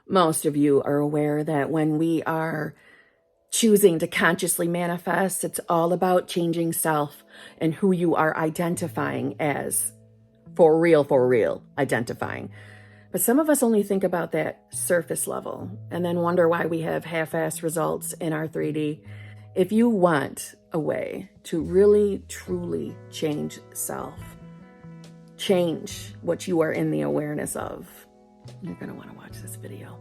Most of you are aware that when we are choosing to consciously manifest, it's all about changing self and who you are identifying as. For real identifying. But some of us only think about that surface level and then wonder why we have half-assed results in our 3D. If you want a way to really, truly change self, change what you are in the awareness of, you're going to want to watch this video.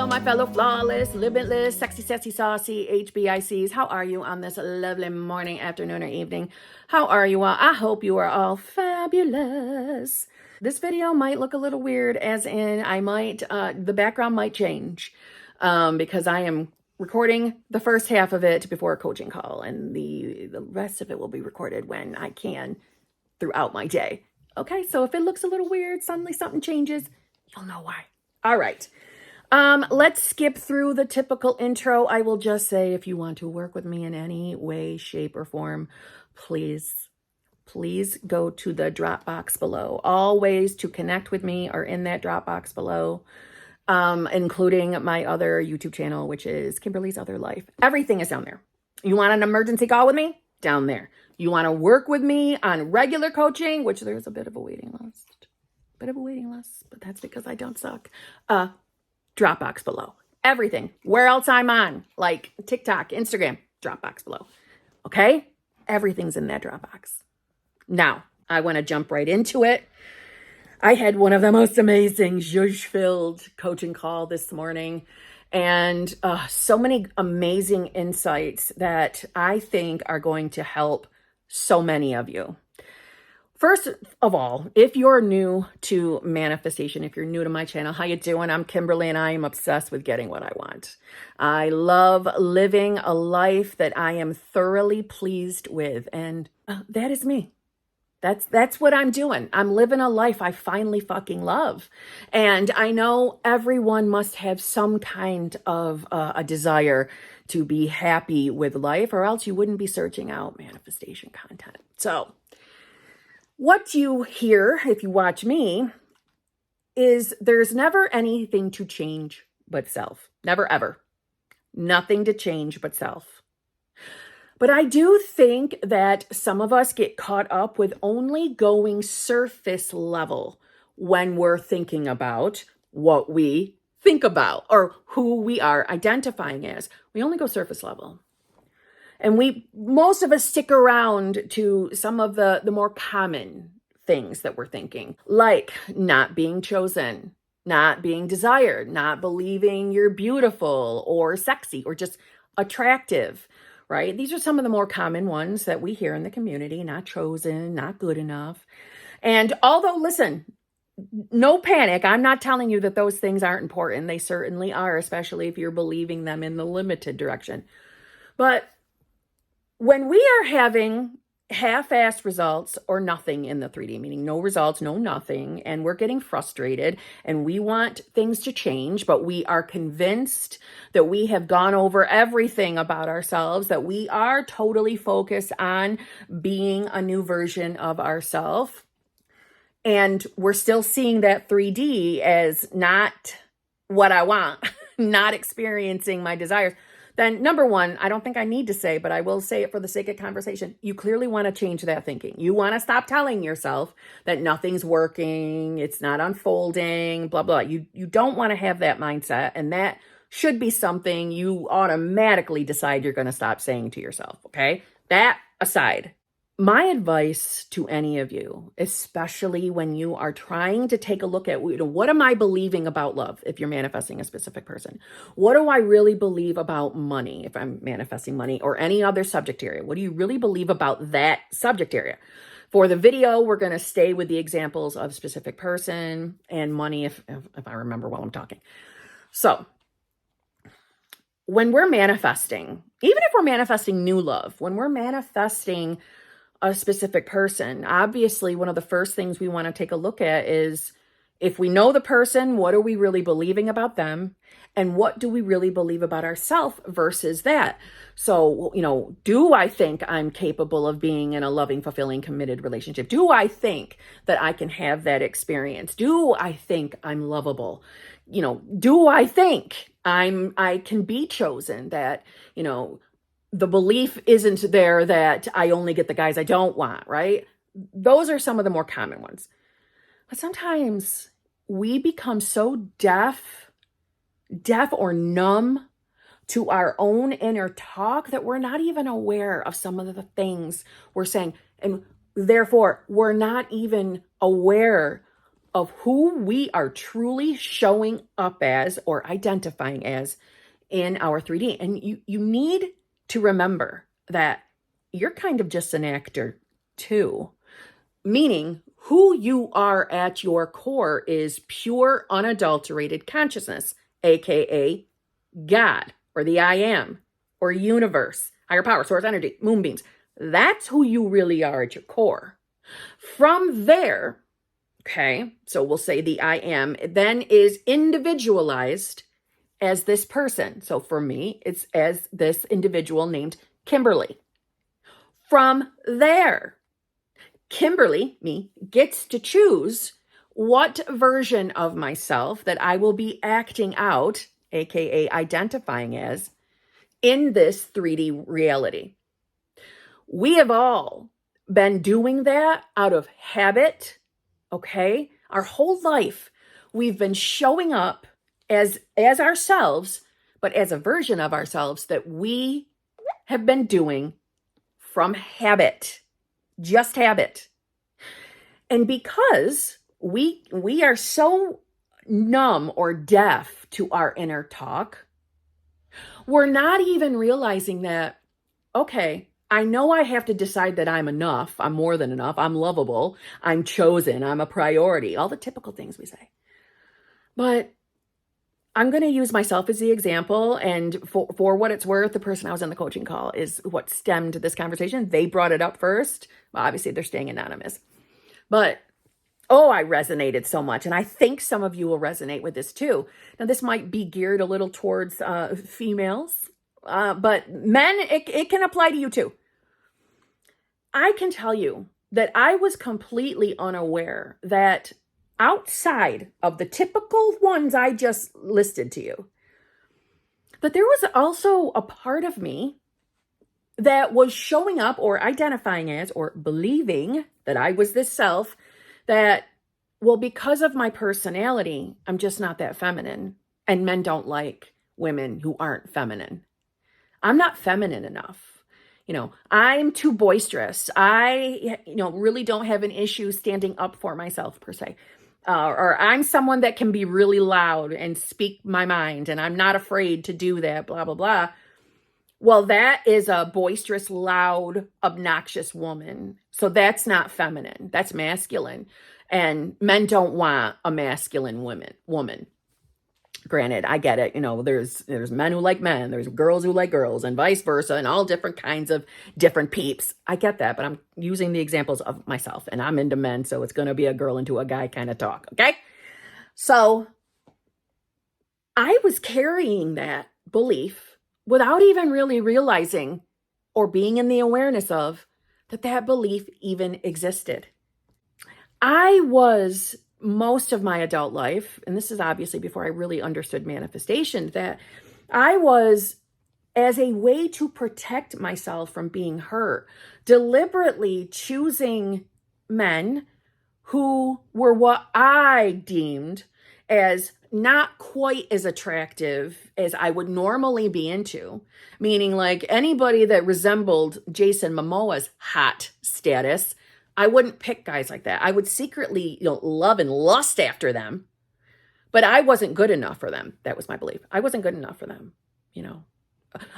My fellow flawless, limitless, sexy, sassy, saucy HBICs. How are you on this lovely morning, afternoon, or evening? How are you all? I hope you are all fabulous. This video might look a little weird, as in the background might change because I am recording the first half of it before a coaching call, and the rest of it will be recorded when I can throughout my day. Okay, so if it looks a little weird, suddenly something changes, you'll know why. All right. Let's skip through the typical intro. I will just say, if you want to work with me in any way, shape, or form, please go to the Dropbox below. All ways to connect with me are in that Dropbox below, including my other YouTube channel, which is Kimberly's Other Life. Everything is down there. You want an emergency call with me? Down there. You want to work with me on regular coaching, which there's a bit of a waiting list. But that's because I don't suck. Dropbox below. Everything. Where else I'm on, like TikTok, Instagram, Dropbox below. Okay? Everything's in that Dropbox. Now, I want to jump right into it. I had one of the most amazing zhuzh-filled coaching call this morning, and so many amazing insights that I think are going to help so many of you. First of all, if you're new to manifestation, if you're new to my channel, how you doing? I'm Kimberly, and I am obsessed with getting what I want. I love living a life that I am thoroughly pleased with, and that is me. That's what I'm doing. I'm living a life I finally fucking love. And I know everyone must have some kind of a desire to be happy with life, or else you wouldn't be searching out manifestation content. So what you hear if you watch me is there's never anything to change but self. Never, ever. Nothing to change but self. But I do think that some of us get caught up with only going surface level when we're thinking about what we think about or who we are identifying as. We only go surface level. And most of us stick around to some of the more common things that we're thinking, like not being chosen, not being desired, not believing you're beautiful or sexy or just attractive, right? These are some of the more common ones that we hear in the community: not chosen, not good enough. And although, listen, no panic, I'm not telling you that those things aren't important. They certainly are, especially if you're believing them in the limited direction. But when we are having half-assed results or nothing in the 3D, meaning no results, no nothing, and we're getting frustrated and we want things to change, but we are convinced that we have gone over everything about ourselves, that we are totally focused on being a new version of ourselves, and we're still seeing that 3D as not what I want, not experiencing my desires, then number one, I don't think I need to say, but I will say it for the sake of conversation, you clearly want to change that thinking. You want to stop telling yourself that nothing's working, it's not unfolding, blah, blah. You don't want to have that mindset, and that should be something you automatically decide you're going to stop saying to yourself, okay? That aside, my advice to any of you, especially when you are trying to take a look at, what am I believing about love if you're manifesting a specific person? What do I really believe about money if I'm manifesting money, or any other subject area? What do you really believe about that subject area? For the video, we're going to stay with the examples of specific person and money if I remember while I'm talking. So when we're manifesting, even if we're manifesting new love, when we're manifesting a specific person, obviously one of the first things we want to take a look at is, if we know the person, what are we really believing about them? And what do we really believe about ourselves versus that? So, do I think I'm capable of being in a loving, fulfilling, committed relationship? Do I think that I can have that experience? Do I think I'm lovable? Do I think I can be chosen, that, the belief isn't there that I only get the guys I don't want, right? Those are some of the more common ones. But sometimes we become so deaf or numb to our own inner talk that we're not even aware of some of the things we're saying. And therefore, we're not even aware of who we are truly showing up as or identifying as in our 3D. And you need to remember that you're kind of just an actor too. Meaning, who you are at your core is pure, unadulterated consciousness, aka God, or the I am, or universe, higher power, source energy, moonbeams. That's who you really are at your core. From there, okay, so we'll say the I am then is individualized as this person. So for me, it's as this individual named Kimberly. From there, Kimberly, me, gets to choose what version of myself that I will be acting out, aka identifying as, in this 3D reality. We have all been doing that out of habit, okay? Our whole life, we've been showing up as ourselves, but as a version of ourselves that we have been doing from habit. Just habit. And because we are so numb or deaf to our inner talk, we're not even realizing that, okay, I know I have to decide that I'm enough, I'm more than enough, I'm lovable, I'm chosen, I'm a priority, all the typical things we say. But I'm going to use myself as the example, and for what it's worth, the person I was on the coaching call is what stemmed this conversation. They brought it up first. Well, obviously, they're staying anonymous. But, I resonated so much, and I think some of you will resonate with this too. Now, this might be geared a little towards females, but men, it can apply to you too. I can tell you that I was completely unaware that outside of the typical ones I just listed to you, but there was also a part of me that was showing up or identifying as or believing that I was this self that, well, because of my personality, I'm just not that feminine, and men don't like women who aren't feminine. I'm not feminine enough. I'm too boisterous. I, really don't have an issue standing up for myself per se. Or I'm someone that can be really loud and speak my mind, and I'm not afraid to do that, blah, blah, blah. Well, that is a boisterous, loud, obnoxious woman. So that's not feminine. That's masculine. And men don't want a masculine woman. Granted, I get it. There's men who like men, there's girls who like girls, and vice versa, and all different kinds of different peeps. I get that, but I'm using the examples of myself, and I'm into men, so it's going to be a girl into a guy kind of talk, okay? So I was carrying that belief without even really realizing or being in the awareness of that belief even existed. I was most of my adult life, and this is obviously before I really understood manifestation, that I was, as a way to protect myself from being hurt, deliberately choosing men who were what I deemed as not quite as attractive as I would normally be into, meaning like anybody that resembled Jason Momoa's hot status, I wouldn't pick guys like that. I would secretly, love and lust after them, but I wasn't good enough for them. That was my belief. I wasn't good enough for them.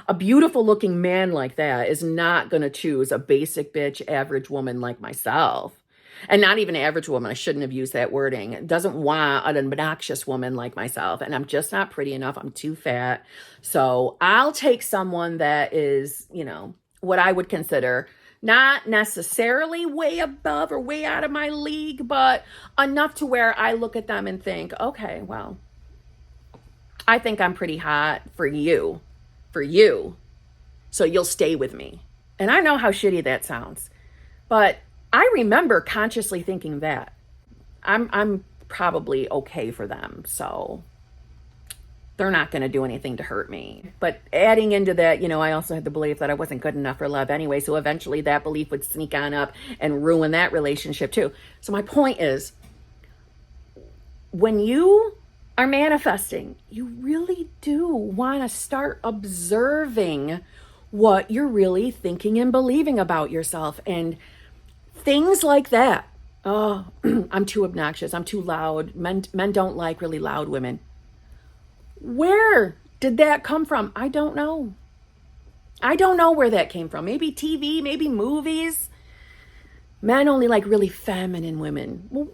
A beautiful looking man like that is not going to choose a basic bitch, average woman like myself. And not even an average woman. I shouldn't have used that wording. Doesn't want an obnoxious woman like myself. And I'm just not pretty enough. I'm too fat. So I'll take someone that is, what I would consider not necessarily way above or way out of my league, but enough to where I look at them and think, okay, well, I think I'm pretty hot for you. So you'll stay with me. And I know how shitty that sounds, but I remember consciously thinking that I'm probably okay for them. So they're not going to do anything to hurt me. But adding into that, I also had the belief that I wasn't good enough for love anyway. So eventually that belief would sneak on up and ruin that relationship too. So my point is, when you are manifesting, you really do want to start observing what you're really thinking and believing about yourself. And things like that. Oh, I'm too obnoxious. I'm too loud. Men don't like really loud women. Where did that come from? I don't know. I don't know where that came from. Maybe TV, maybe movies. Men only like really feminine women. Well,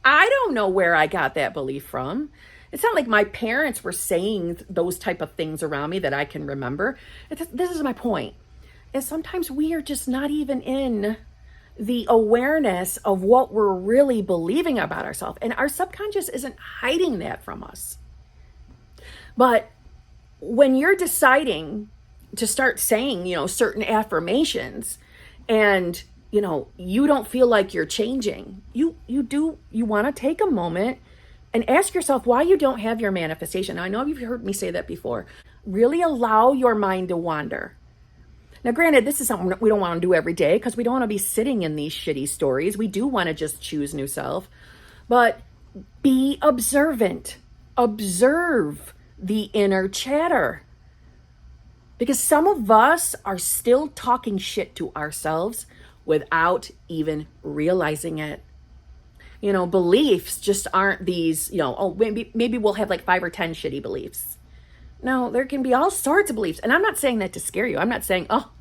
I don't know where I got that belief from. It's not like my parents were saying those type of things around me that I can remember. This is my point. Is sometimes we are just not even in the awareness of what we're really believing about ourselves. And our subconscious isn't hiding that from us. But when you're deciding to start saying, certain affirmations and, you don't feel like you're changing, you want to take a moment and ask yourself why you don't have your manifestation. Now, I know you've heard me say that before. Really allow your mind to wander. Now, granted, this is something we don't want to do every day because we don't want to be sitting in these shitty stories. We do want to just choose new self. But be observant. Observe the inner chatter. Because some of us are still talking shit to ourselves without even realizing it. Beliefs just aren't these, maybe we'll have like 5 or 10 shitty beliefs. No, there can be all sorts of beliefs. And I'm not saying that to scare you. I'm not saying, oh,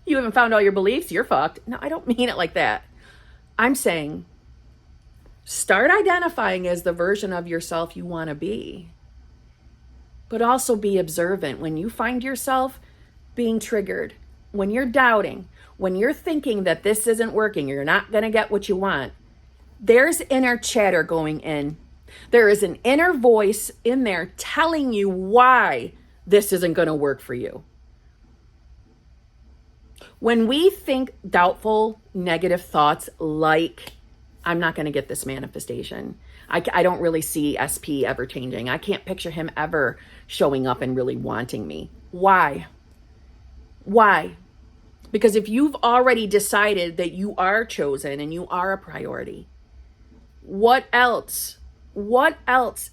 you haven't found all your beliefs, you're fucked. No, I don't mean it like that. I'm saying start identifying as the version of yourself you want to be. But also be observant when you find yourself being triggered, when you're doubting, when you're thinking that this isn't working, or you're not going to get what you want. There's inner chatter going in. There is an inner voice in there telling you why this isn't going to work for you. When we think doubtful, negative thoughts like, I'm not going to get this manifestation. I don't really see SP ever changing. I can't picture him ever showing up and really wanting me. Why? Because if you've already decided that you are chosen and you are a priority, what else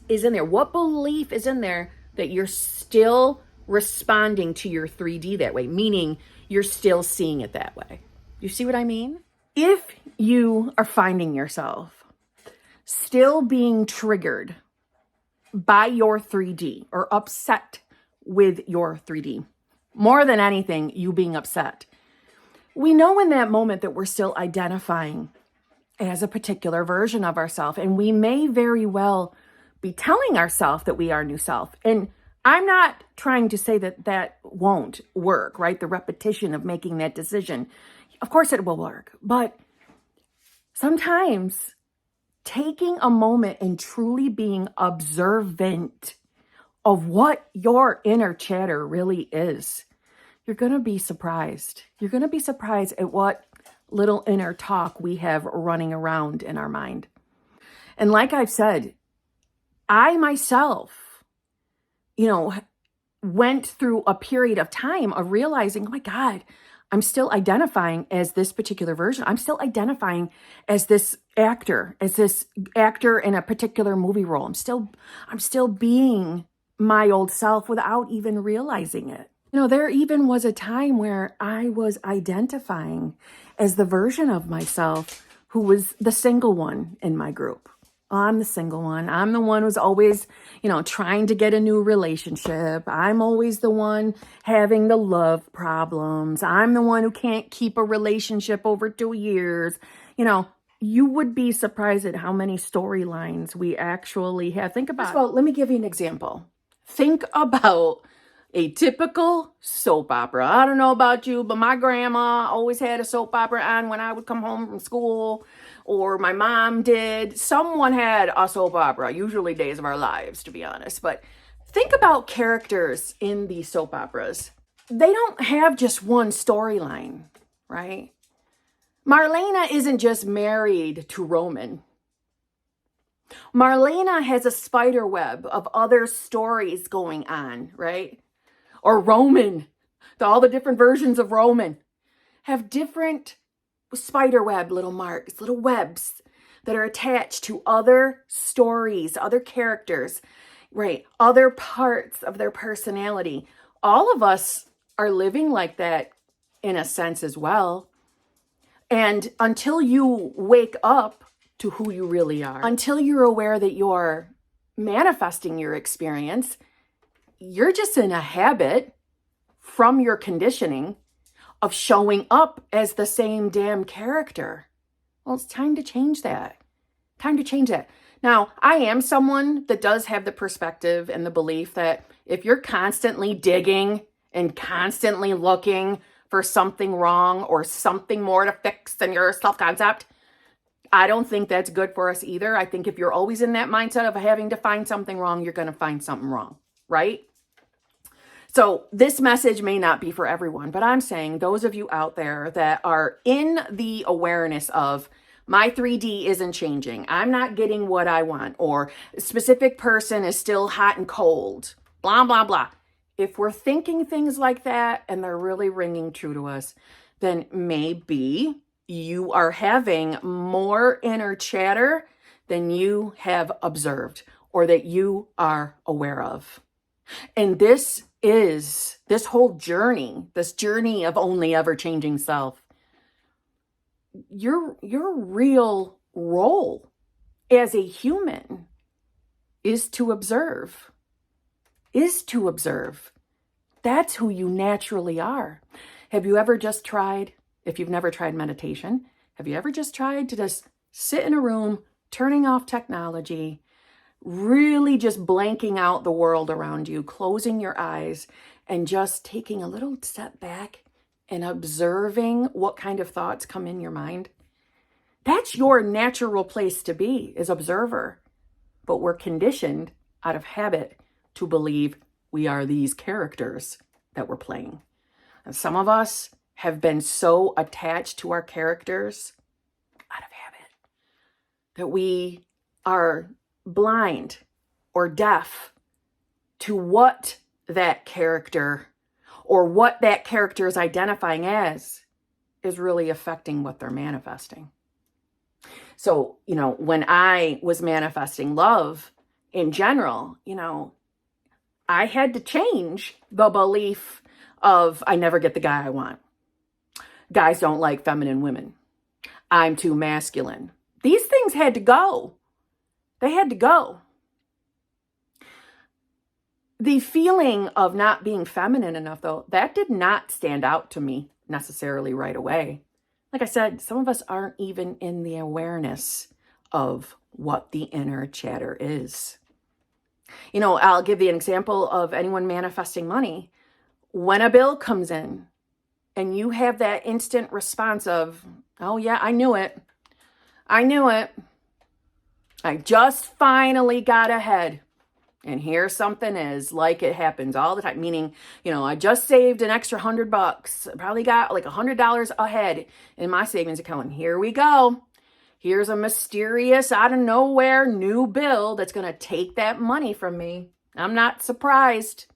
is in there? What belief is in there that you're still responding to your 3D that way? Meaning you're still seeing it that way. You see what I mean? If you are finding yourself still being triggered by your 3D or upset with your 3D, more than anything, you being upset, we know in that moment that we're still identifying as a particular version of ourselves. And we may very well be telling ourselves that we are new self. And I'm not trying to say that that won't work, right? The repetition of making that decision. Of course it will work. But sometimes taking a moment and truly being observant of what your inner chatter really is, you're going to be surprised. You're going to be surprised at what little inner talk we have running around in our mind. And like I've said, I myself, went through a period of time of realizing, oh my God, I'm still identifying as this particular version. I'm still identifying as this actor in a particular movie role. I'm still being my old self without even realizing it. There even was a time where I was identifying as the version of myself who was the single one in my group. I'm the single one. I'm the one who's always, trying to get a new relationship. I'm always the one having the love problems. I'm the one who can't keep a relationship over 2 years. You would be surprised at how many storylines we actually have. Think about it. Well, let me give you an example. Think about a typical soap opera. I don't know about you, but my grandma always had a soap opera on when I would come home from school, or my mom did. Someone had a soap opera, usually Days of Our Lives, to be honest. But think about characters in these soap operas. They don't have just one storyline, right? Marlena isn't just married to Roman. Marlena has a spider web of other stories going on, right? Or Roman, all the different versions of Roman have different spider web little marks, little webs that are attached to other stories, other characters, right? Other parts of their personality. All of us are living like that in a sense as well. And until you wake up to who you really are, until you're aware that you're manifesting your experience, you're just in a habit from your conditioning of showing up as the same damn character. Well, it's time to change that. Time to change that. Now, I am someone that does have the perspective and the belief that if you're constantly digging and constantly looking for something wrong or something more to fix in your self-concept, I don't think that's good for us either. I think if you're always in that mindset of having to find something wrong, you're going to find something wrong, right? So this message may not be for everyone, but I'm saying those of you out there that are in the awareness of my 3D isn't changing, I'm not getting what I want, or a specific person is still hot and cold, blah, blah, blah. If we're thinking things like that and they're really ringing true to us, then maybe you are having more inner chatter than you have observed or that you are aware of. And this whole journey, this journey of only ever changing self, your real role as a human is to observe. That's who you naturally are. Have you ever just tried, if you've never tried meditation, have you ever just tried to just sit in a room, turning off technology, really just blanking out the world around you, closing your eyes, and just taking a little step back and observing what kind of thoughts come in your mind? That's your natural place to be, is observer. But we're conditioned out of habit to believe we are these characters that we're playing. And some of us have been so attached to our characters out of habit that we are blind or deaf to what that character or what that character is identifying as is really affecting what they're manifesting. So, when I was manifesting love in general, I had to change the belief of I never get the guy I want. Guys don't like feminine women. I'm too masculine. These things had to go. They had to go. The feeling of not being feminine enough, though, that did not stand out to me necessarily right away. Like I said, some of us aren't even in the awareness of what the inner chatter is. I'll give you an example of anyone manifesting money. When a bill comes in and you have that instant response of, oh yeah, I knew it. I just finally got ahead. And here something is, like it happens all the time. Meaning, I just saved an extra $100. I probably got like $100 ahead in my savings account. And here we go. Here's a mysterious, out of nowhere new bill that's going to take that money from me. I'm not surprised.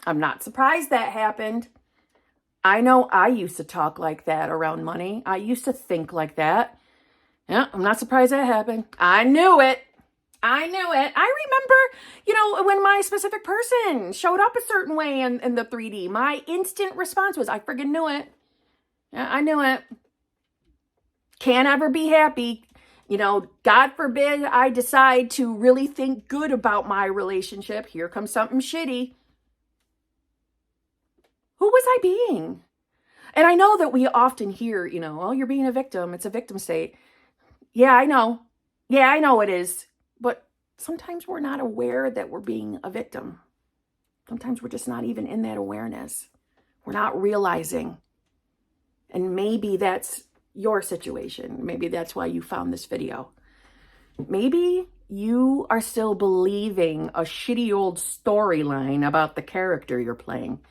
That happened. I know I used to talk like that around money. I used to think like that. Yeah, I'm not surprised that happened. I knew it. I remember, when my specific person showed up a certain way in the 3D, my instant response was, I friggin' knew it. Yeah, I knew it. Can't ever be happy. God forbid I decide to really think good about my relationship. Here comes something shitty. Who was I being? And I know that we often hear, oh, you're being a victim. It's a victim state. Yeah, I know. Yeah, I know it is. But sometimes we're not aware that we're being a victim. Sometimes we're just not even in that awareness. We're not realizing. And maybe that's your situation. Maybe that's why you found this video. Maybe you are still believing a shitty old storyline about the character you're playing.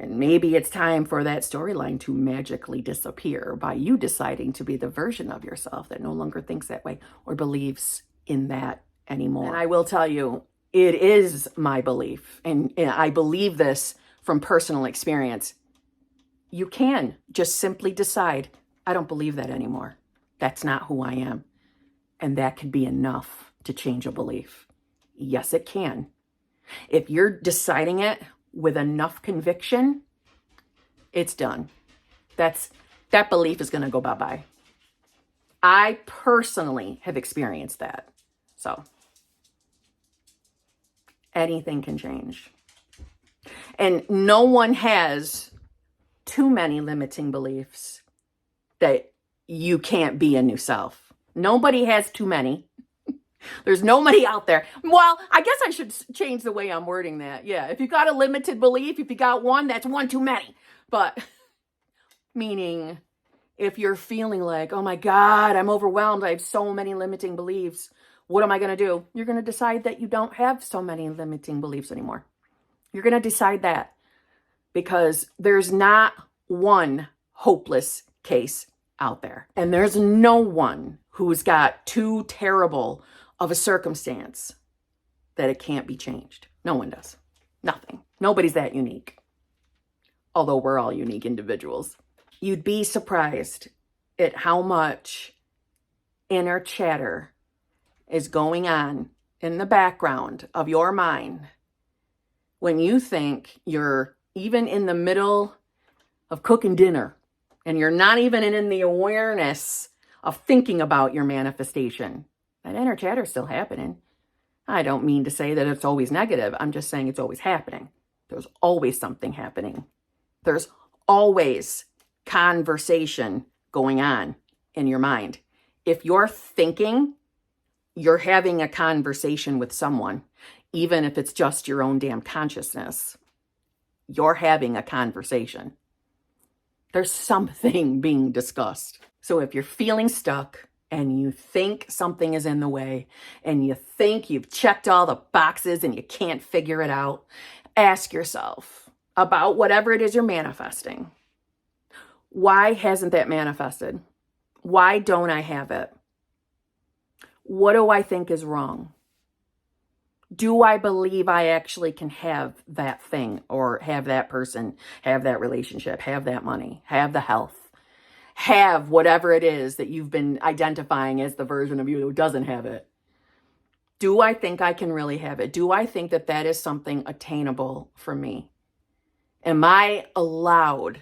And maybe it's time for that storyline to magically disappear by you deciding to be the version of yourself that no longer thinks that way or believes in that anymore. And I will tell you, it is my belief, and I believe this from personal experience. You can just simply decide, I don't believe that anymore. That's not who I am. And that could be enough to change a belief. Yes, it can. If you're deciding it with enough conviction, it's done. That belief is going to go bye-bye. I personally have experienced that. So anything can change. And no one has too many limiting beliefs that you can't be a new self. Nobody has too many. There's nobody out there. Well, I guess I should change the way I'm wording that. Yeah, if you got a limited belief, if you got one, that's one too many. But meaning, if you're feeling like, oh my God, I'm overwhelmed, I have so many limiting beliefs, what am I going to do? You're going to decide that you don't have so many limiting beliefs anymore. You're going to decide that because there's not one hopeless case out there. And there's no one who's got too terrible of a circumstance that it can't be changed. No one does. Nothing. Nobody's that unique. Although we're all unique individuals. You'd be surprised at how much inner chatter is going on in the background of your mind when you think you're even in the middle of cooking dinner and you're not even in the awareness of thinking about your manifestation. That inner chatter is still happening. I don't mean to say that it's always negative. I'm just saying it's always happening. There's always something happening. There's always conversation going on in your mind. If you're thinking, you're having a conversation with someone, even if it's just your own damn consciousness. You're having a conversation. There's something being discussed. So if you're feeling stuck and you think something is in the way and you think you've checked all the boxes and you can't figure it out, ask yourself about whatever it is you're manifesting. Why hasn't that manifested? Why don't I have it? What do I think is wrong? Do I believe I actually can have that thing or have that person, have that relationship, have that money, have the health, have whatever it is that you've been identifying as the version of you who doesn't have it? Do I think I can really have it? Do I think that that is something attainable for me? Am I allowed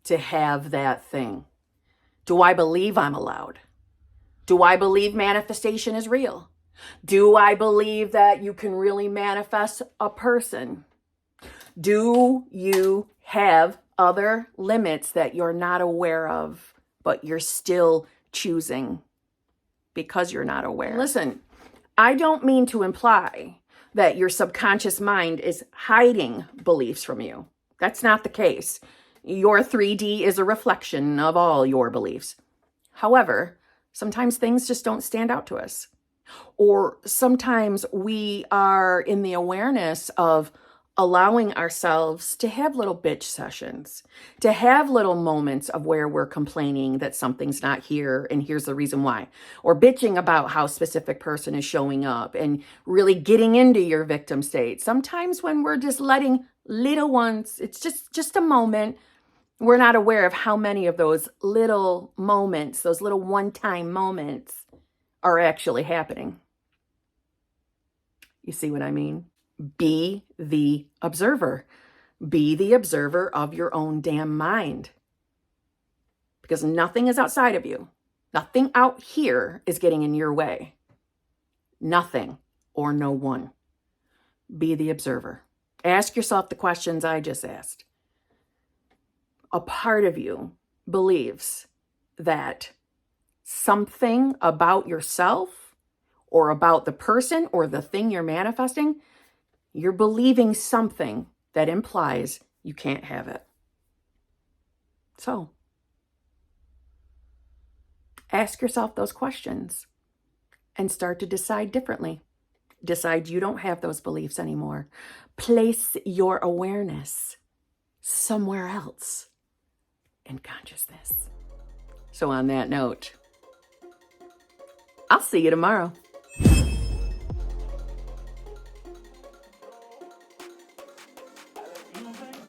to have that thing? Do I believe I'm allowed? Do I believe manifestation is real? Do I believe that you can really manifest a person? Do you have other limits that you're not aware of, but you're still choosing because you're not aware? Listen, I don't mean to imply that your subconscious mind is hiding beliefs from you. That's not the case. Your 3D is a reflection of all your beliefs. However, sometimes things just don't stand out to us. Or sometimes we are in the awareness of allowing ourselves to have little bitch sessions, to have little moments of where we're complaining that something's not here and here's the reason why, or bitching about how a specific person is showing up and really getting into your victim state. Sometimes when we're just letting little ones, it's just a moment, we're not aware of how many of those little moments, those little one-time moments are actually happening. You see what I mean? Be the observer. Be the observer of your own damn mind. Because nothing is outside of you. Nothing out here is getting in your way. Nothing or no one. Be the observer. Ask yourself the questions I just asked. A part of you believes that something about yourself or about the person or the thing you're manifesting, you're believing something that implies you can't have it. So, ask yourself those questions and start to decide differently. Decide you don't have those beliefs anymore. Place your awareness somewhere else in consciousness. So on that note, I'll see you tomorrow.